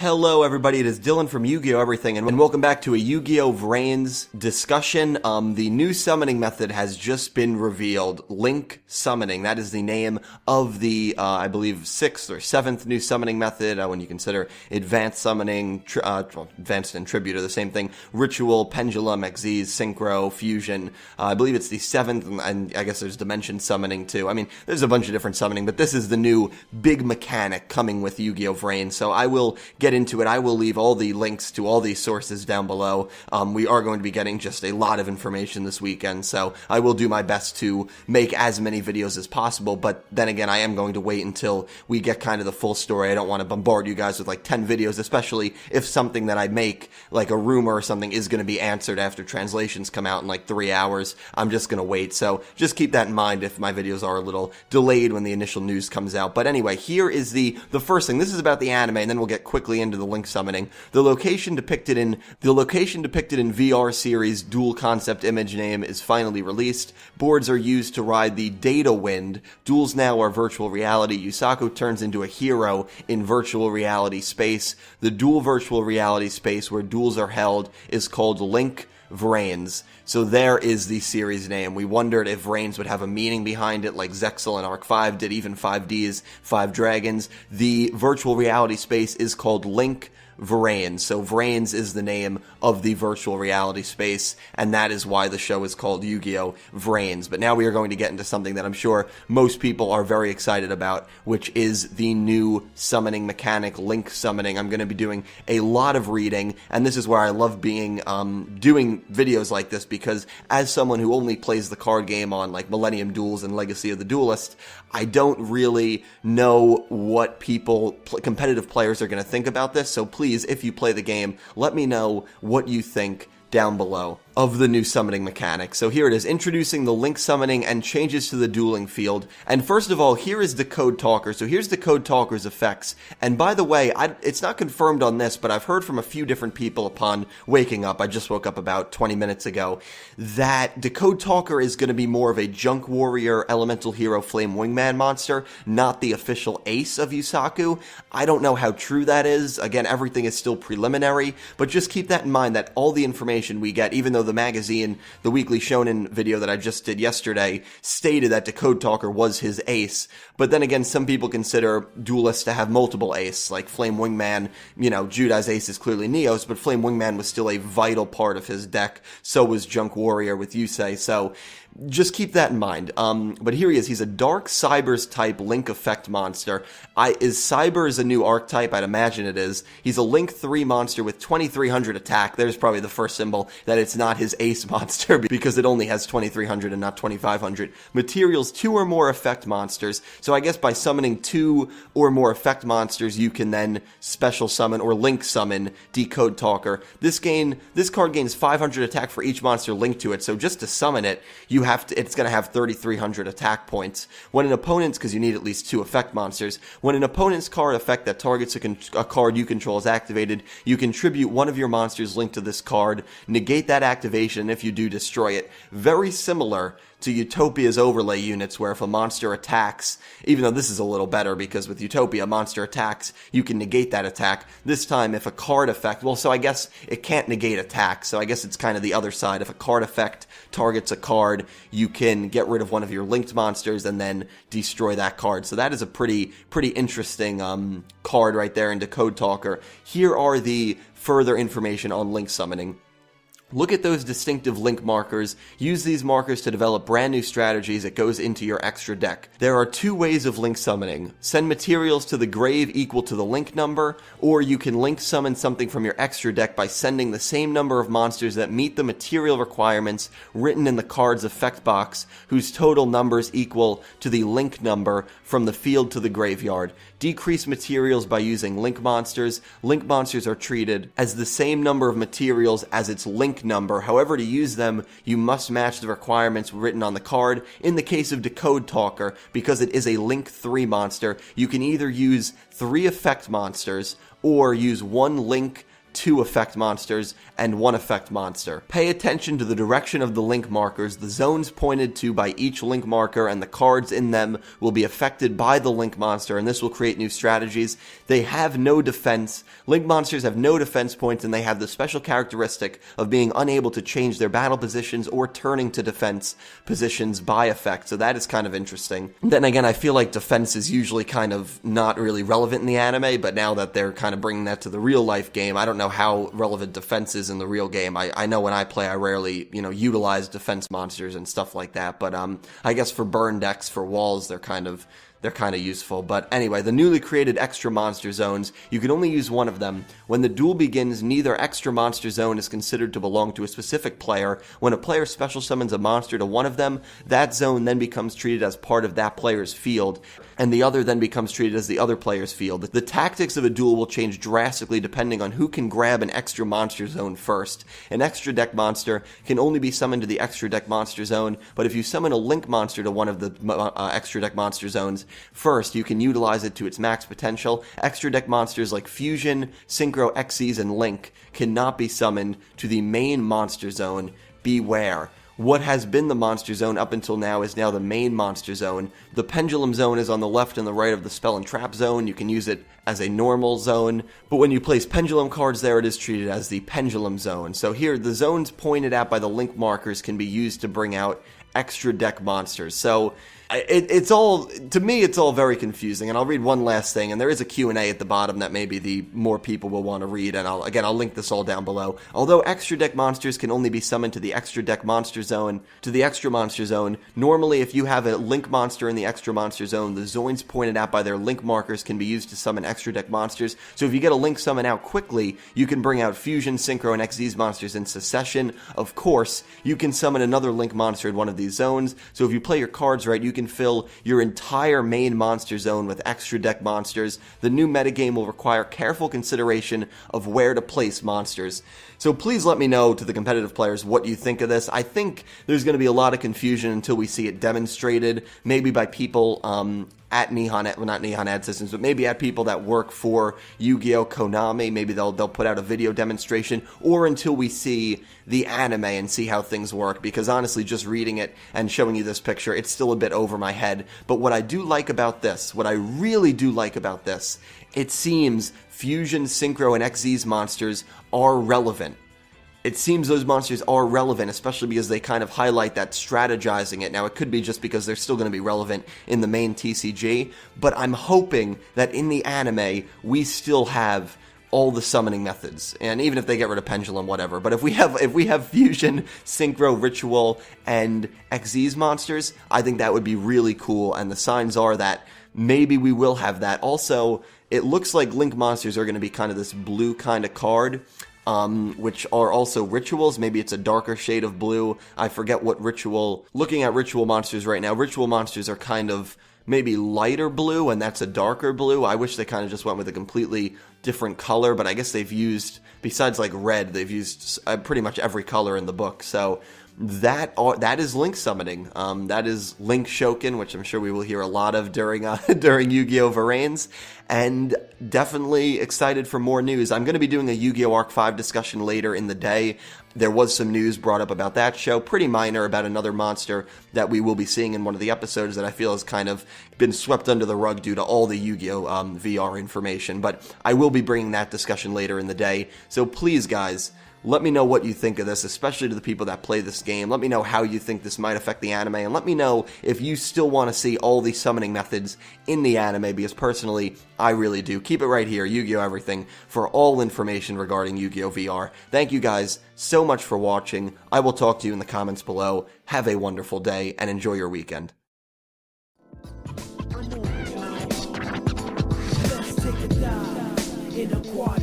Hello everybody, it is Dylan from Yugioh Everything, and welcome back to a Yugioh VRains discussion. The new summoning method has just been revealed. Link Summoning, that is the name of the, I believe, 6th or 7th new summoning method, when you consider Advanced Summoning, Advanced and Tribute are the same thing, Ritual, Pendulum, Xyz, Synchro, Fusion. I believe it's the 7th, and I guess there's Dimension Summoning too. I mean, there's a bunch of different summoning, but this is the new big mechanic coming with Yugioh VRains, so I will get into it. I will leave all the links to all these sources down below. We are going to be getting just a lot of information this weekend, so I will do my best to make as many videos as possible, but then again, I am going to wait until we get kind of the full story. I don't want to bombard you guys with like 10 videos, especially if something that I make, like a rumor or something, is going to be answered after translations come out in like 3 hours. I'm just going to wait, so just keep that in mind if my videos are a little delayed when the initial news comes out. But anyway, here is the first thing. This is about the anime, and then we'll get quickly into the Link Summoning. The location depicted in VR series dual concept image name is finally released. Boards are used to ride the data wind. Duels now are virtual reality. Yusaku turns into a hero in virtual reality space. The dual virtual reality space where duels are held is called Link VRains. So there is the series name. We wondered if VRains would have a meaning behind it like Zexal and Arc 5 did, even 5Ds, 5 Dragons. The virtual reality space is called Link VRains. So VRains is the name of the virtual reality space, and that is why the show is called Yugioh VRains. But now we are going to get into something that I'm sure most people are very excited about, which is the new summoning mechanic, Link Summoning. I'm going to be doing a lot of reading, and this is where I love being doing videos like this, because as someone who only plays the card game on like Millennium Duels and Legacy of the Duelist, I don't really know what competitive players are going to think about this, so please, if you play the game, let me know what you think down below of the new summoning mechanic. So here it is, introducing the Link Summoning and changes to the dueling field. And first of all, here is the Code Talker. So here's the Code Talker's effects. And by the way, it's not confirmed on this, but I've heard from a few different people upon waking up, I just woke up about 20 minutes ago, that the Code Talker is going to be more of a Junk Warrior Elemental Hero Flame Wingman monster, not the official ace of Yusaku. I don't know how true that is. Again, everything is still preliminary, but just keep that in mind that all the information we get, even though the magazine, the Weekly Shonen video that I just did yesterday, stated that the Code Talker was his ace. But then again, some people consider duelists to have multiple ace, like Flame Wingman. You know, Judai's ace is clearly Neos, but Flame Wingman was still a vital part of his deck. So was Junk Warrior with Yusei. So just keep that in mind. But here he is. He's a Dark Cybers type Link effect monster. Is Cybers a new archetype? I'd imagine it is. He's a Link 3 monster with 2300 attack. There's probably the first symbol that it's not his ace monster, because it only has 2300 and not 2500. Materials, 2 or more effect monsters. So I guess by summoning 2 or more effect monsters, you can then special summon or Link summon Decode Talker. This card gains 500 attack for each monster linked to it. So just to summon it, it's going to have 3,300 attack points. When an opponent's, because you need at least 2 effect monsters, when an opponent's card effect that targets a card you control is activated, you contribute one of your monsters linked to this card, negate that activation, and if you do, destroy it. Very similar to Utopia's overlay units, where if a monster attacks, even though this is a little better because with Utopia, monster attacks, you can negate that attack. This time, if a card effect, well, so I guess it can't negate attack, so I guess it's kind of the other side. If a card effect targets a card, you can get rid of one of your linked monsters and then destroy that card. So that is a pretty interesting card right there in Decode Talker. Here are the further information on Link Summoning. Look at those distinctive link markers. Use these markers to develop brand new strategies that goes into your extra deck. There are 2 ways of link summoning. Send materials to the grave equal to the link number, or you can link summon something from your extra deck by sending the same number of monsters that meet the material requirements written in the card's effect box, whose total numbers equal to the link number from the field to the graveyard. Decrease materials by using link monsters. Link monsters are treated as the same number of materials as its link number. However, to use them, you must match the requirements written on the card. In the case of Decode Talker, because it is a Link 3 monster, you can either use 3 effect monsters or use 1 Link 2 effect monsters and 1 effect monster. Pay attention to the direction of the link markers. The zones pointed to by each link marker and the cards in them will be affected by the link monster, and this will create new strategies. They have no defense. Link monsters have no defense points, and they have the special characteristic of being unable to change their battle positions or turning to defense positions by effect, so that is kind of interesting. Then again, I feel like defense is usually kind of not really relevant in the anime, but now that they're kind of bringing that to the real life game, I don't know how relevant defense is in the real game. I know when I play, I rarely, utilize defense monsters and stuff like that, but I guess for burn decks, for walls, they're kind of useful. But anyway, the newly created extra monster zones, you can only use one of them. When the duel begins, neither extra monster zone is considered to belong to a specific player. When a player special summons a monster to one of them, that zone then becomes treated as part of that player's field, and the other then becomes treated as the other player's field. The tactics of a duel will change drastically depending on who can grab an extra monster zone first. An extra deck monster can only be summoned to the extra deck monster zone, but if you summon a link monster to one of the extra deck monster zones first, you can utilize it to its max potential. Extra deck monsters like Fusion, Synchro, Xyz, and Link cannot be summoned to the main monster zone. Beware. What has been the monster zone up until now is now the main monster zone. The pendulum zone is on the left and the right of the spell and trap zone. You can use it as a normal zone, but when you place pendulum cards there, it is treated as the pendulum zone. So here, the zones pointed at by the link markers can be used to bring out extra deck monsters. So it's all, to me, it's all very confusing. And I'll read one last thing, and there is a Q&A at the bottom that maybe the more people will want to read, and I'll link this all down below. Although extra deck monsters can only be summoned to the extra deck monster zone, normally if you have a link monster in the extra monster zone, the zones pointed out by their link markers can be used to summon extra deck monsters. So if you get a link summon out quickly, you can bring out Fusion, Synchro, and Xyz monsters in succession. Of course, you can summon another link monster in one of these zones, so if you play your cards right, you can fill your entire main monster zone with extra deck monsters. The new metagame will require careful consideration of where to place monsters. So please let me know, to the competitive players, what you think of this. I think there's going to be a lot of confusion until we see it demonstrated, maybe by people at Nihon, well, not Nihon Ad Systems, but maybe at people that work for Yu-Gi-Oh! Konami. Maybe they'll put out a video demonstration, or until we see the anime and see how things work, because honestly, just reading it and showing you this picture, it's still a bit over my head. But what I do like about this, what I really do like about this, it seems Fusion, Synchro, and Xyz monsters are relevant. It seems those monsters are relevant, especially because they kind of highlight that strategizing it. Now, it could be just because they're still going to be relevant in the main TCG, but I'm hoping that in the anime, we still have all the summoning methods, and even if they get rid of Pendulum, whatever. But if we have Fusion, Synchro, Ritual, and Xyz monsters, I think that would be really cool, and the signs are that maybe we will have that. Also, it looks like Link monsters are going to be kind of this blue kind of card, which are also rituals. Maybe it's a darker shade of blue. I forget what ritual. Looking at ritual monsters right now, ritual monsters are kind of maybe lighter blue, and that's a darker blue. I wish they kind of just went with a completely different color, but I guess they've used, besides like red, they've used pretty much every color in the book. So that is Link Summoning. That is Link Shoken, which I'm sure we will hear a lot of during Yu-Gi-Oh! VRains, and definitely excited for more news. I'm going to be doing a Yu-Gi-Oh! Arc 5 discussion later in the day. There was some news brought up about that show, pretty minor, about another monster that we will be seeing in one of the episodes that I feel has kind of been swept under the rug due to all the Yu-Gi-Oh! VR information. But I will be bringing that discussion later in the day. So please, guys, let me know what you think of this, especially to the people that play this game. Let me know how you think this might affect the anime, and let me know if you still want to see all these summoning methods in the anime, because personally, I really do. Keep it right here, Yu-Gi-Oh! Everything, for all information regarding Yu-Gi-Oh! VR. Thank you guys so much for watching. I will talk to you in the comments below. Have a wonderful day, and enjoy your weekend. Let's take a dive in a quad.